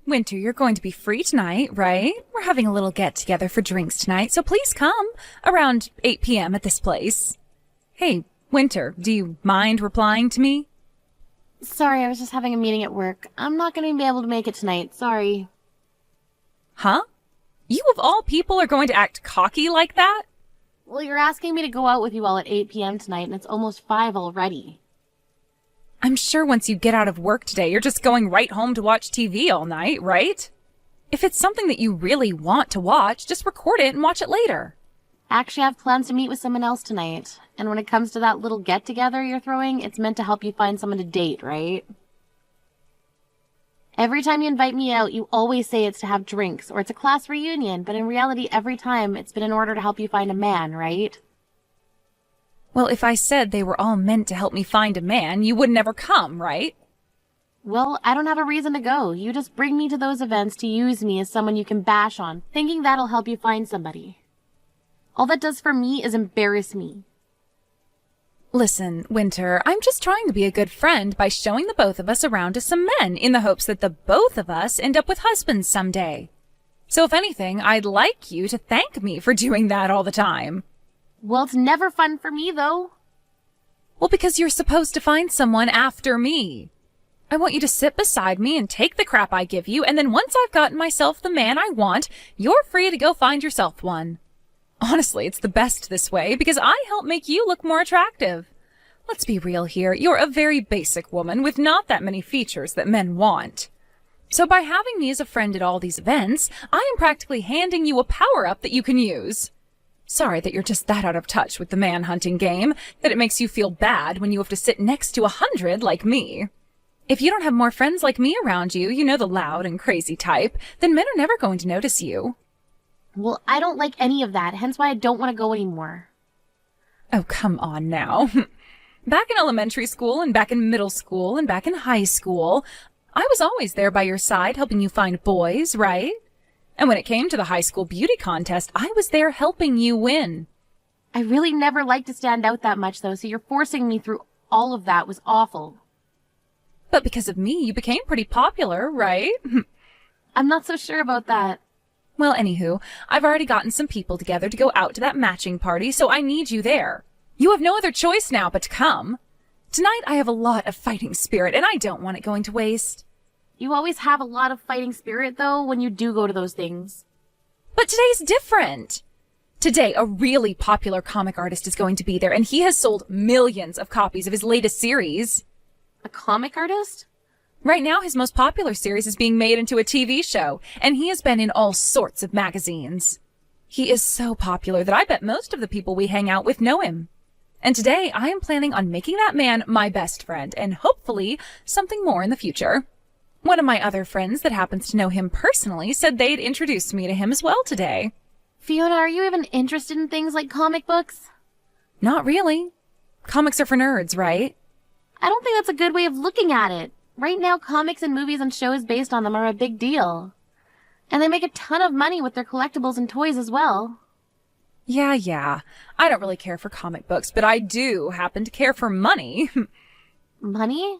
Winter, you're going to be free tonight, right? We're having a little get-together for drinks tonight, so please come around 8 p.m. at this place. Hey, Winter, do you mind replying to me? Sorry, I was just having a meeting at work. I'm not going to be able to make it tonight, sorry. Huh? You of all people are going to act cocky like that? Well, you're asking me to go out with you all at 8 p.m. tonight, and it's almost 5 already. I'm sure once you get out of work today, you're just going right home to watch TV all night, right? If it's something that you really want to watch, just record it and watch it later. Actually, I have plans to meet with someone else tonight. And when it comes to that little get-together you're throwing, it's meant to help you find someone to date, right? Every time you invite me out, you always say it's to have drinks, or it's a class reunion, but in reality, every time it's been in order to help you find a man, right? Well, if I said they were all meant to help me find a man, you would never come, right? Well, I don't have a reason to go. You just bring me to those events to use me as someone you can bash on, thinking that'll help you find somebody. All that does for me is embarrass me. Listen, Winter, I'm just trying to be a good friend by showing the both of us around to some men in the hopes that the both of us end up with husbands someday. So if anything, I'd like you to thank me for doing that all the time. Well, it's never fun for me, though. Well, because you're supposed to find someone after me. I want you to sit beside me and take the crap I give you, and then once I've gotten myself the man I want, you're free to go find yourself one. Honestly, it's the best this way, because I help make you look more attractive. Let's be real here. You're a very basic woman with not that many features that men want. So by having me as a friend at all these events, I am practically handing you a power-up that you can use. Sorry that you're just that out of touch with the man-hunting game, that it makes you feel bad when you have to sit next to 100 like me. If you don't have more friends like me around you, you know, the loud and crazy type, then men are never going to notice you. Well, I don't like any of that, hence why I don't want to go anymore. Oh, come on now. Back in elementary school and back in middle school and back in high school, I was always there by your side helping you find boys, right? And when it came to the high school beauty contest, I was there helping you win. I really never liked to stand out that much, though, so you're forcing me through all of that was awful. But because of me, you became pretty popular, right? I'm not so sure about that. Well, anywho, I've already gotten some people together to go out to that matching party, so I need you there. You have no other choice now but to come. Tonight I have a lot of fighting spirit, and I don't want it going to waste. You always have a lot of fighting spirit, though, when you do go to those things. But today's different. Today, a really popular comic artist is going to be there, and he has sold millions of copies of his latest series. A comic artist? Right now, his most popular series is being made into a TV show, and he has been in all sorts of magazines. He is so popular that I bet most of the people we hang out with know him. And today, I am planning on making that man my best friend, and hopefully something more in the future. One of my other friends that happens to know him personally said they'd introduce me to him as well today. Fiona, are you even interested in things like comic books? Not really. Comics are for nerds, right? I don't think that's a good way of looking at it. Right now, comics and movies and shows based on them are a big deal. And they make a ton of money with their collectibles and toys as well. Yeah. I don't really care for comic books, but I do happen to care for money. Money?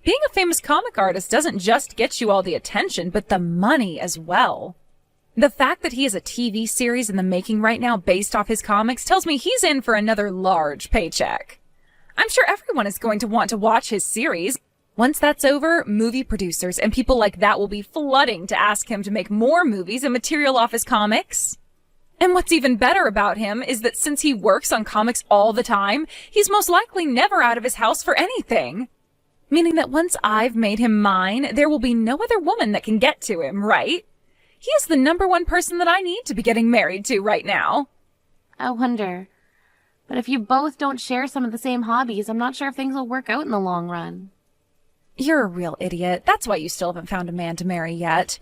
Being a famous comic artist doesn't just get you all the attention, but the money as well. The fact that he has a TV series in the making right now based off his comics tells me he's in for another large paycheck. I'm sure everyone is going to want to watch his series. Once that's over, movie producers and people like that will be flooding to ask him to make more movies and material off his comics. And what's even better about him is that since he works on comics all the time, he's most likely never out of his house for anything. Meaning that once I've made him mine, there will be no other woman that can get to him, right? He is the #1 person that I need to be getting married to right now. I wonder. But if you both don't share some of the same hobbies, I'm not sure if things will work out in the long run. You're a real idiot. That's why you still haven't found a man to marry yet.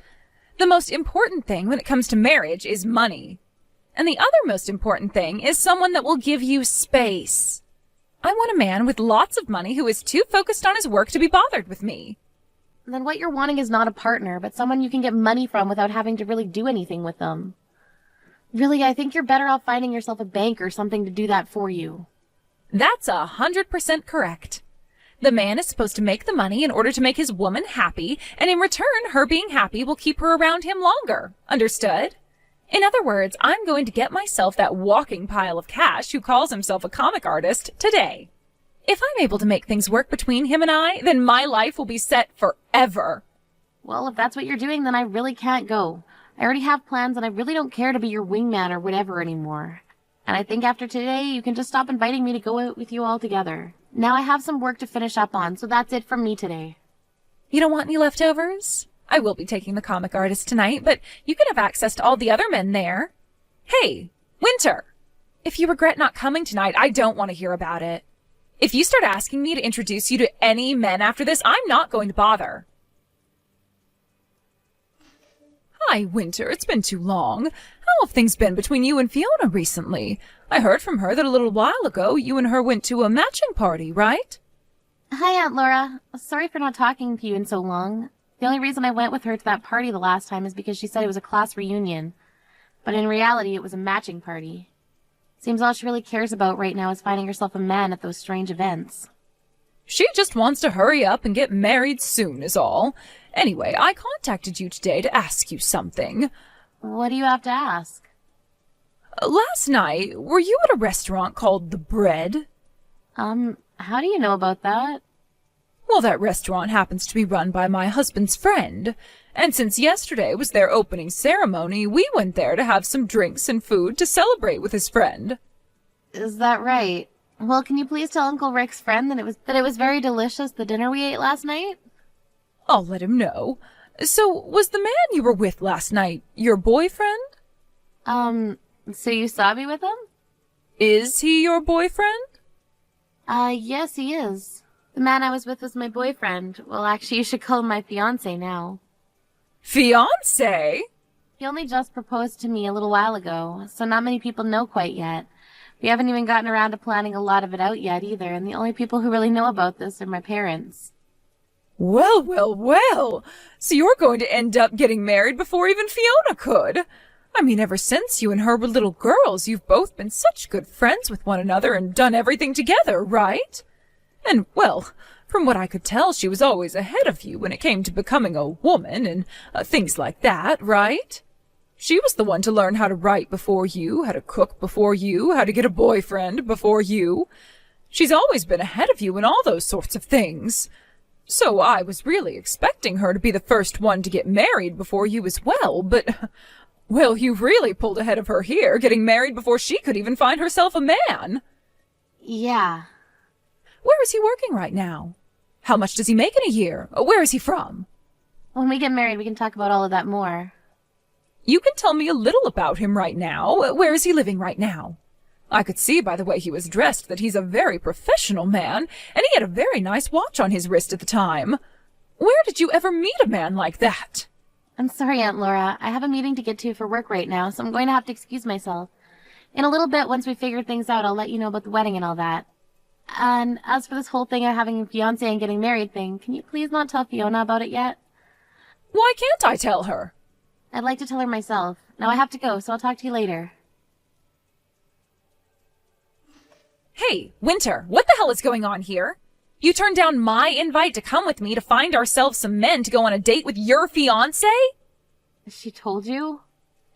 The most important thing when it comes to marriage is money. And the other most important thing is someone that will give you space. I want a man with lots of money who is too focused on his work to be bothered with me. Then what you're wanting is not a partner, but someone you can get money from without having to really do anything with them. Really, I think you're better off finding yourself a bank or something to do that for you. That's 100% correct. The man is supposed to make the money in order to make his woman happy, and in return, her being happy will keep her around him longer. Understood? In other words, I'm going to get myself that walking pile of cash who calls himself a comic artist today. If I'm able to make things work between him and I, then my life will be set forever. Well, if that's what you're doing, then I really can't go. I already have plans, and I really don't care to be your wingman or whatever anymore. And I think after today, you can just stop inviting me to go out with you altogether. Now I have some work to finish up on, so that's it from me today. You don't want any leftovers? I will be taking the comic artist tonight, but you can have access to all the other men there. Hey, Winter! If you regret not coming tonight, I don't want to hear about it. If you start asking me to introduce you to any men after this, I'm not going to bother. Hi, Winter. It's been too long. How have things been between you and Fiona recently? I heard from her that a little while ago you and her went to a matching party, right? Hi, Aunt Laura. Sorry for not talking to you in so long. The only reason I went with her to that party the last time is because she said it was a class reunion. But in reality, it was a matching party. Seems all she really cares about right now is finding herself a man at those strange events. She just wants to hurry up and get married soon is all. Anyway, I contacted you today to ask you something. What do you have to ask? Last night, were you at a restaurant called The Bread? How do you know about that? Well, that restaurant happens to be run by my husband's friend. And since yesterday was their opening ceremony, we went there to have some drinks and food to celebrate with his friend. Is that right? Well, can you please tell Uncle Rick's friend that it was very delicious, the dinner we ate last night? I'll let him know. So, was the man you were with last night your boyfriend? So you saw me with him? Is he your boyfriend? Yes, he is. The man I was with was my boyfriend. Well, actually, you should call him my fiancé now. Fiancé? He only just proposed to me a little while ago, so not many people know quite yet. We haven't even gotten around to planning a lot of it out yet either, and the only people who really know about this are my parents. Well, well, well. So you're going to end up getting married before even Fiona could. I mean, ever since you and her were little girls, you've both been such good friends with one another and done everything together, right? And, well, from what I could tell, she was always ahead of you when it came to becoming a woman and things like that, right? She was the one to learn how to write before you, how to cook before you, how to get a boyfriend before you. She's always been ahead of you in all those sorts of things. So I was really expecting her to be the first one to get married before you as well, but, well, you've really pulled ahead of her here, getting married before she could even find herself a man. Yeah. Where is he working right now? How much does he make in a year? Where is he from? When we get married, we can talk about all of that more. You can tell me a little about him right now. Where is he living right now? I could see by the way he was dressed that he's a very professional man, and he had a very nice watch on his wrist at the time. Where did you ever meet a man like that? I'm sorry, Aunt Laura. I have a meeting to get to for work right now, so I'm going to have to excuse myself. In a little bit, once we figure things out, I'll let you know about the wedding and all that. And as for this whole thing of having a fiancé and getting married thing, can you please not tell Fiona about it yet? Why can't I tell her? I'd like to tell her myself. Now I have to go, so I'll talk to you later. Hey, Winter, what the hell is going on here? You turned down my invite to come with me to find ourselves some men to go on a date with your fiancé? She told you?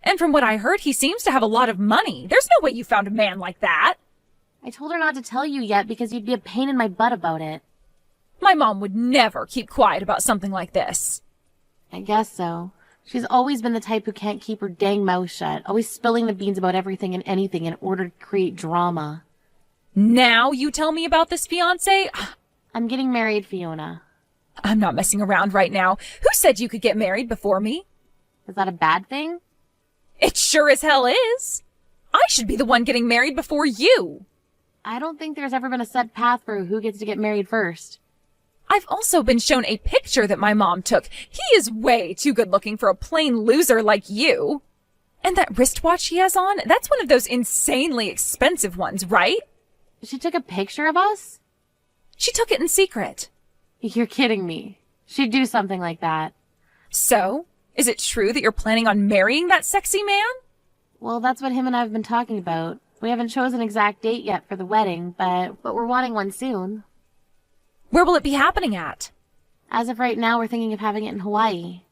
And from what I heard, he seems to have a lot of money. There's no way you found a man like that. I told her not to tell you yet because you'd be a pain in my butt about it. My mom would never keep quiet about something like this. I guess so. She's always been the type who can't keep her dang mouth shut, always spilling the beans about everything and anything in order to create drama. Now you tell me about this fiancé? I'm getting married, Fiona. I'm not messing around right now. Who said you could get married before me? Is that a bad thing? It sure as hell is. I should be the one getting married before you. I don't think there's ever been a set path for who gets to get married first. I've also been shown a picture that my mom took. He is way too good looking for a plain loser like you. And that wristwatch he has on, that's one of those insanely expensive ones, right? She took a picture of us? She took it in secret. You're kidding me. She'd do something like that. So, is it true that you're planning on marrying that sexy man? Well, that's what him and I have been talking about. We haven't chosen an exact date yet for the wedding, but we're wanting one soon. Where will it be happening at? As of right now, we're thinking of having it in Hawaii.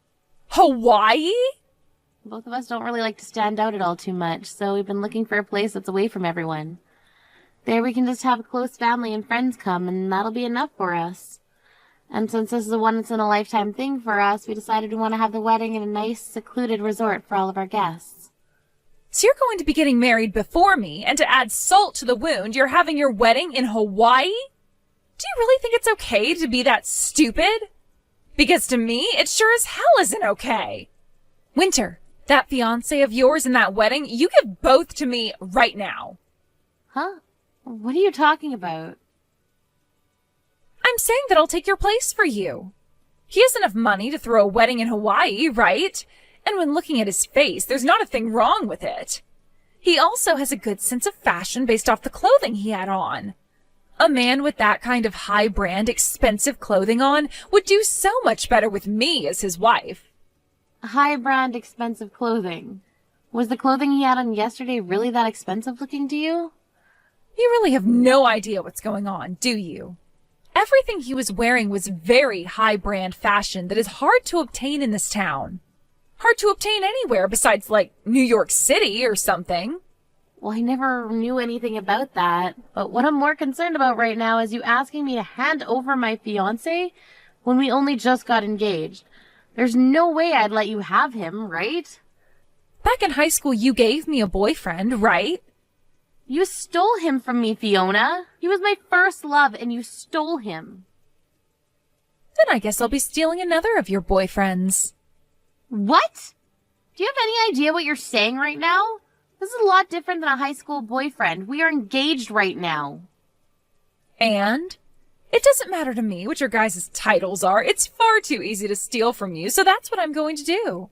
Hawaii? Both of us don't really like to stand out at all too much, so we've been looking for a place that's away from everyone. There we can just have a close family and friends come, and that'll be enough for us. And since this is a once-in-a-lifetime thing for us, we decided we want to have the wedding in a nice, secluded resort for all of our guests. So you're going to be getting married before me, and to add salt to the wound, you're having your wedding in Hawaii? Do you really think it's okay to be that stupid? Because to me, it sure as hell isn't okay. Winter, that fiancé of yours and that wedding, you give both to me right now. Huh? What are you talking about? I'm saying that I'll take your place for you. He has enough money to throw a wedding in Hawaii, right? And when looking at his face, there's not a thing wrong with it. He also has a good sense of fashion based off the clothing he had on. A man with that kind of high-brand, expensive clothing on would do so much better with me as his wife. High-brand, expensive clothing. Was the clothing he had on yesterday really that expensive looking to you? You really have no idea what's going on, do you? Everything he was wearing was very high-brand fashion that is hard to obtain in this town. Hard to obtain anywhere besides, like, New York City or something. Well, I never knew anything about that. But what I'm more concerned about right now is you asking me to hand over my fiancé when we only just got engaged. There's no way I'd let you have him, right? Back in high school, you gave me a boyfriend, right? You stole him from me, Fiona. He was my first love, and you stole him. Then I guess I'll be stealing another of your boyfriends. What? Do you have any idea what you're saying right now? This is a lot different than a high school boyfriend. We are engaged right now. And? It doesn't matter to me what your guys' titles are. It's far too easy to steal from you, so that's what I'm going to do.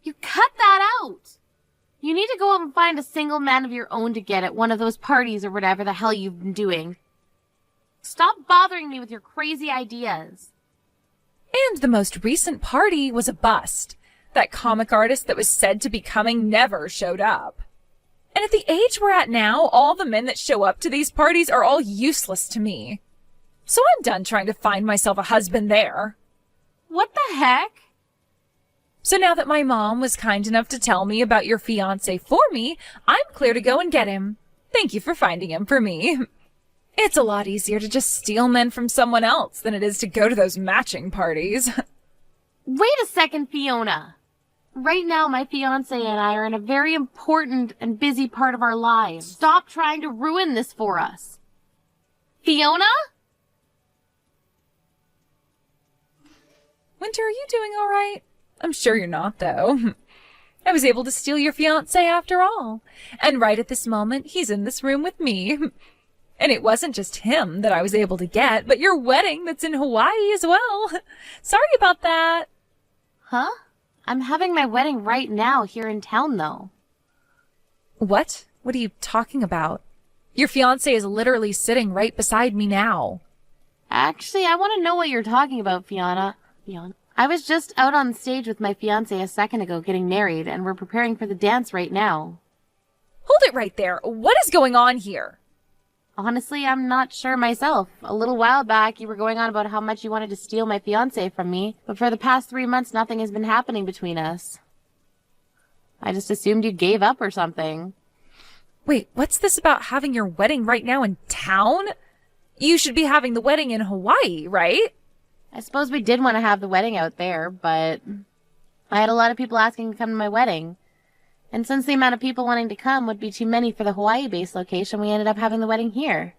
You cut that out. You need to go out and find a single man of your own to get at one of those parties or whatever the hell you've been doing. Stop bothering me with your crazy ideas. And the most recent party was a bust. That comic artist that was said to be coming never showed up. And at the age we're at now, all the men that show up to these parties are all useless to me. So I'm done trying to find myself a husband there. What the heck? So now that my mom was kind enough to tell me about your fiancé for me, I'm clear to go and get him. Thank you for finding him for me. It's a lot easier to just steal men from someone else than it is to go to those matching parties. Wait a second, Fiona. Right now, my fiancé and I are in a very important and busy part of our lives. Stop trying to ruin this for us. Fiona? Winter, are you doing all right? I'm sure you're not, though. I was able to steal your fiancé after all. And right at this moment, he's in this room with me. And it wasn't just him that I was able to get, but your wedding that's in Hawaii as well. Sorry about that. Huh? I'm having my wedding right now here in town, though. What? What are you talking about? Your fiancé is literally sitting right beside me now. Actually, I want to know what you're talking about, Fiona. I was just out on stage with my fiancé a second ago getting married, and we're preparing for the dance right now. Hold it right there. What is going on here? Honestly, I'm not sure myself. A little while back, you were going on about how much you wanted to steal my fiancé from me, but for the past 3 months, nothing has been happening between us. I just assumed you gave up or something. Wait, what's this about having your wedding right now in town? You should be having the wedding in Hawaii, right? I suppose we did want to have the wedding out there, but I had a lot of people asking to come to my wedding. And since the amount of people wanting to come would be too many for the Hawaii-based location, we ended up having the wedding here.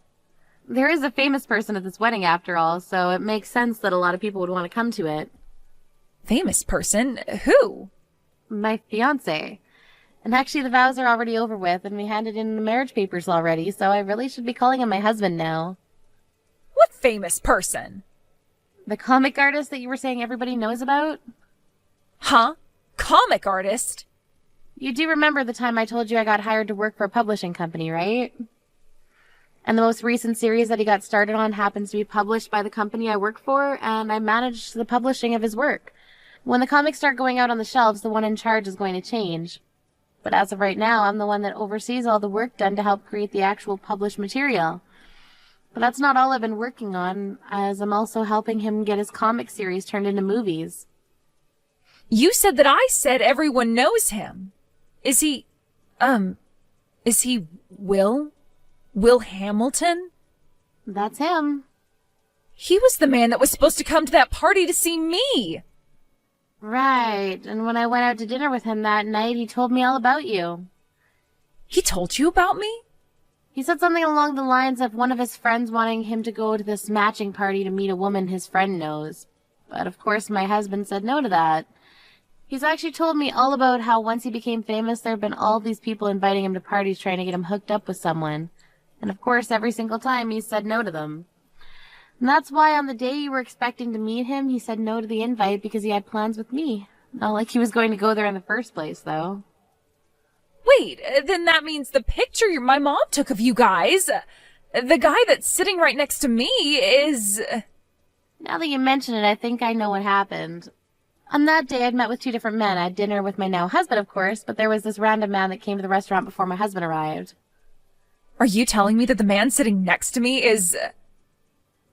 There is a famous person at this wedding after all, so it makes sense that a lot of people would want to come to it. Famous person? Who? My fiancé. And actually the vows are already over with, and we handed in the marriage papers already, so I really should be calling him my husband now. What famous person? The comic artist that you were saying everybody knows about? Huh? Comic artist? You do remember the time I told you I got hired to work for a publishing company, right? And the most recent series that he got started on happens to be published by the company I work for, and I manage the publishing of his work. When the comics start going out on the shelves, the one in charge is going to change. But as of right now, I'm the one that oversees all the work done to help create the actual published material. But that's not all I've been working on, as I'm also helping him get his comic series turned into movies. You said that I said everyone knows him. Is he Will? Will Hamilton? That's him. He was the man that was supposed to come to that party to see me. Right, and when I went out to dinner with him that night, he told me all about you. He told you about me? He said something along the lines of one of his friends wanting him to go to this matching party to meet a woman his friend knows. But of course my husband said no to that. He's actually told me all about how once he became famous, there have been all these people inviting him to parties trying to get him hooked up with someone. And of course, every single time he said no to them. And that's why on the day you were expecting to meet him, he said no to the invite because he had plans with me. Not like he was going to go there in the first place, though. Wait, then that means the picture my mom took of you guys, the guy that's sitting right next to me is... Now that you mention it, I think I know what happened. On that day, I'd met with 2 different men. I had dinner with my now husband, of course, but there was this random man that came to the restaurant before my husband arrived. Are you telling me that the man sitting next to me is...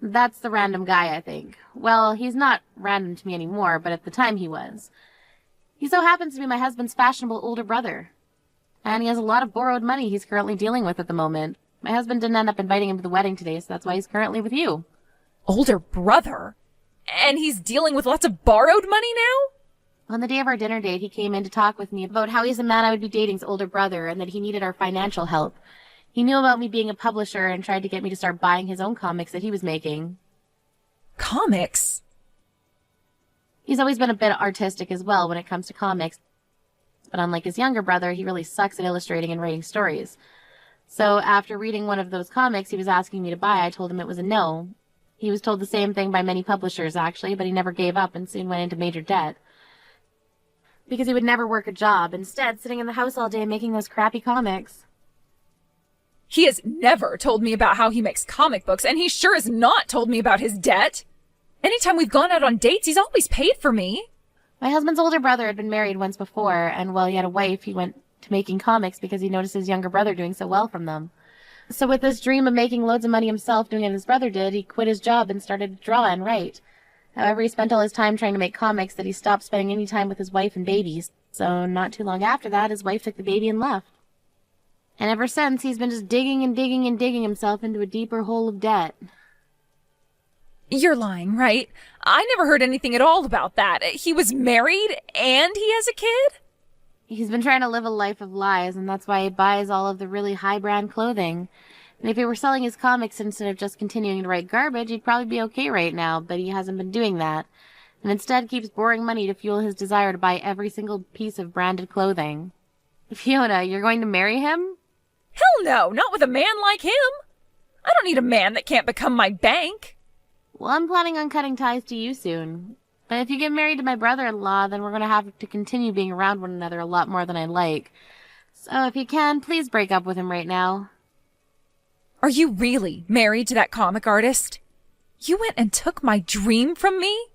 That's the random guy, I think. Well, he's not random to me anymore, but at the time he was. He so happens to be my husband's fashionable older brother. And he has a lot of borrowed money he's currently dealing with at the moment. My husband didn't end up inviting him to the wedding today, so that's why he's currently with you. Older brother? And he's dealing with lots of borrowed money now? On the day of our dinner date, he came in to talk with me about how he's a man I would be dating's older brother and that he needed our financial help. He knew about me being a publisher and tried to get me to start buying his own comics that he was making. Comics? He's always been a bit artistic as well when it comes to comics. But unlike his younger brother, he really sucks at illustrating and writing stories. So after reading one of those comics he was asking me to buy, I told him it was a no. He was told the same thing by many publishers, actually, but he never gave up and soon went into major debt. Because he would never work a job, instead sitting in the house all day making those crappy comics. He has never told me about how he makes comic books, and he sure has not told me about his debt. Anytime we've gone out on dates, he's always paid for me. My husband's older brother had been married once before, and while he had a wife, he went to making comics because he noticed his younger brother doing so well from them. So with this dream of making loads of money himself doing what his brother did, he quit his job and started to draw and write. However, he spent all his time trying to make comics that he stopped spending any time with his wife and babies. So not too long after that, his wife took the baby and left. And ever since, he's been just digging and digging and digging himself into a deeper hole of debt. You're lying, right? I never heard anything at all about that. He was married and he has a kid? He's been trying to live a life of lies, and that's why he buys all of the really high-brand clothing. And if he were selling his comics instead of just continuing to write garbage, he'd probably be okay right now, but he hasn't been doing that. And instead keeps borrowing money to fuel his desire to buy every single piece of branded clothing. Fiona, you're going to marry him? Hell no, not with a man like him. I don't need a man that can't become my bank. Well, I'm planning on cutting ties to you soon. But if you get married to my brother-in-law, then we're going to have to continue being around one another a lot more than I like. So if you can, please break up with him right now. Are you really married to that comic artist? You went and took my dream from me?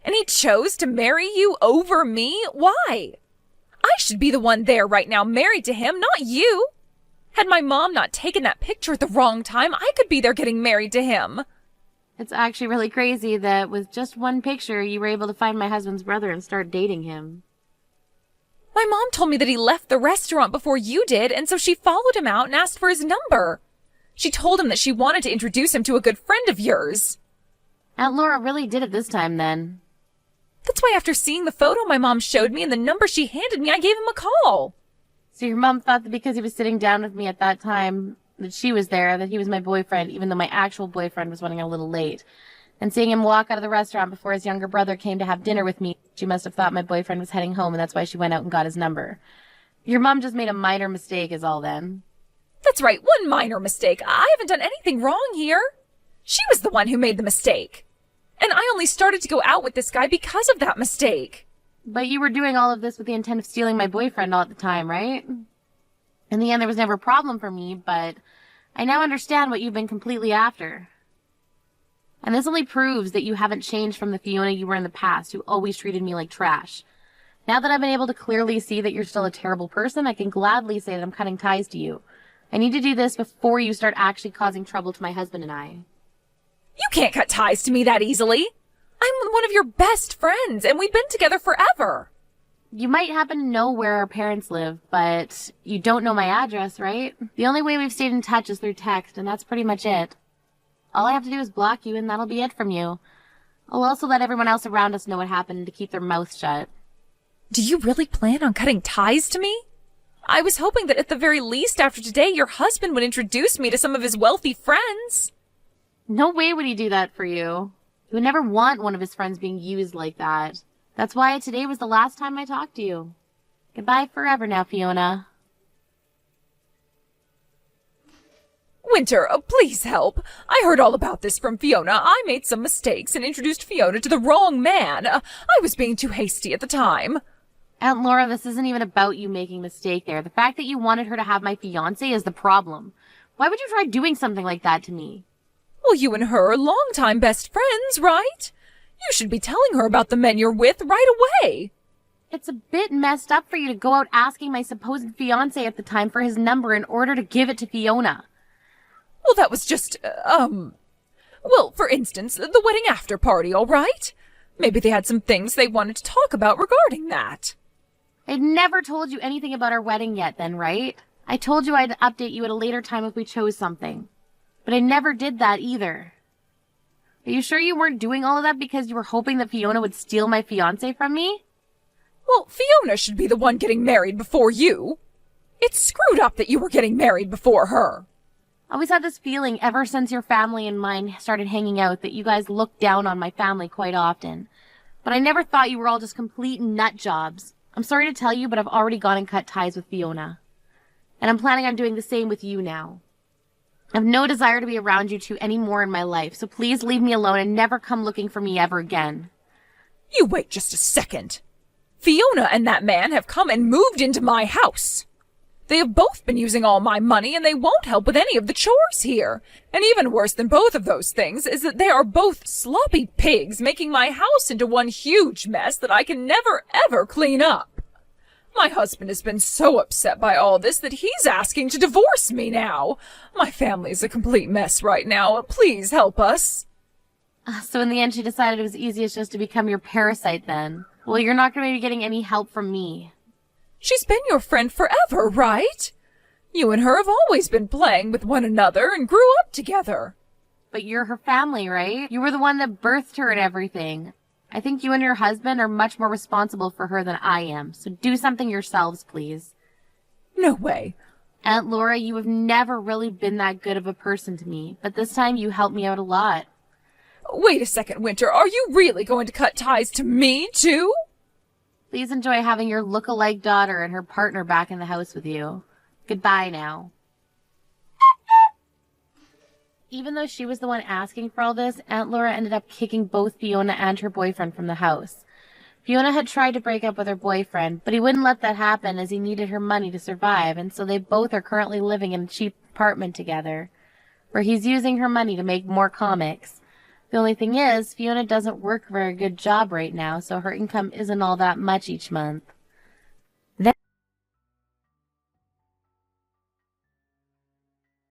And he chose to marry you over me? Why? I should be the one there right now married to him, not you. Had my mom not taken that picture at the wrong time, I could be there getting married to him. It's actually really crazy that with just one picture, you were able to find my husband's brother and start dating him. My mom told me that he left the restaurant before you did, and so she followed him out and asked for his number. She told him that she wanted to introduce him to a good friend of yours. Aunt Laura really did it this time, then. That's why after seeing the photo my mom showed me and the number she handed me, I gave him a call. So your mom thought that because he was sitting down with me at that time, that she was there, that he was my boyfriend, even though my actual boyfriend was running a little late. And seeing him walk out of the restaurant before his younger brother came to have dinner with me, she must have thought my boyfriend was heading home, and that's why she went out and got his number. Your mom just made a minor mistake is all then. That's right, one minor mistake. I haven't done anything wrong here. She was the one who made the mistake. And I only started to go out with this guy because of that mistake. But you were doing all of this with the intent of stealing my boyfriend all at the time, right? In the end, there was never a problem for me, but I now understand what you've been completely after. And this only proves that you haven't changed from the Fiona you were in the past, who always treated me like trash. Now that I've been able to clearly see that you're still a terrible person, I can gladly say that I'm cutting ties to you. I need to do this before you start actually causing trouble to my husband and I. You can't cut ties to me that easily. I'm one of your best friends, and we've been together forever. You might happen to know where our parents live, but you don't know my address, right? The only way we've stayed in touch is through text, and that's pretty much it. All I have to do is block you, and that'll be it from you. I'll also let everyone else around us know what happened to keep their mouths shut. Do you really plan on cutting ties to me? I was hoping that at the very least after today your husband would introduce me to some of his wealthy friends. No way would he do that for you. He would never want one of his friends being used like that. That's why today was the last time I talked to you. Goodbye forever now, Fiona. Winter, please help. I heard all about this from Fiona. I made some mistakes and introduced Fiona to the wrong man. I was being too hasty at the time. Aunt Laura, this isn't even about you making a mistake there. The fact that you wanted her to have my fiancé is the problem. Why would you try doing something like that to me? Well, you and her are longtime best friends, right? You should be telling her about the men you're with right away. It's a bit messed up for you to go out asking my supposed fiancé at the time for his number in order to give it to Fiona. Well, that was just, well, for instance, the wedding after party, all right? Maybe they had some things they wanted to talk about regarding that. I'd never told you anything about our wedding yet then, right? I told you I'd update you at a later time if we chose something. But I never did that either. Are you sure you weren't doing all of that because you were hoping that Fiona would steal my fiancé from me? Well, Fiona should be the one getting married before you. It's screwed up that you were getting married before her. I always had this feeling ever since your family and mine started hanging out that you guys looked down on my family quite often. But I never thought you were all just complete nut jobs. I'm sorry to tell you, but I've already gone and cut ties with Fiona. And I'm planning on doing the same with you now. I have no desire to be around you two anymore in my life, so please leave me alone and never come looking for me ever again. You wait just a second. Fiona and that man have come and moved into my house. They have both been using all my money, and they won't help with any of the chores here. And even worse than both of those things is that they are both sloppy pigs, making my house into one huge mess that I can never, ever clean up. My husband has been so upset by all this that he's asking to divorce me now. My family is a complete mess right now. Please help us. So in the end, she decided it was easiest just to become your parasite then. Well, you're not going to be getting any help from me. She's been your friend forever, right? You and her have always been playing with one another and grew up together. But you're her family, right? You were the one that birthed her and everything. I think you and your husband are much more responsible for her than I am, so do something yourselves, please. No way. Aunt Laura, you have never really been that good of a person to me, but this time you helped me out a lot. Wait a second, Winter. Are you really going to cut ties to me, too? Please enjoy having your look-alike daughter and her partner back in the house with you. Goodbye now. Even though she was the one asking for all this, Aunt Laura ended up kicking both Fiona and her boyfriend from the house. Fiona had tried to break up with her boyfriend, but he wouldn't let that happen as he needed her money to survive, and so they both are currently living in a cheap apartment together, where he's using her money to make more comics. The only thing is, Fiona doesn't work a very good job right now, so her income isn't all that much each month.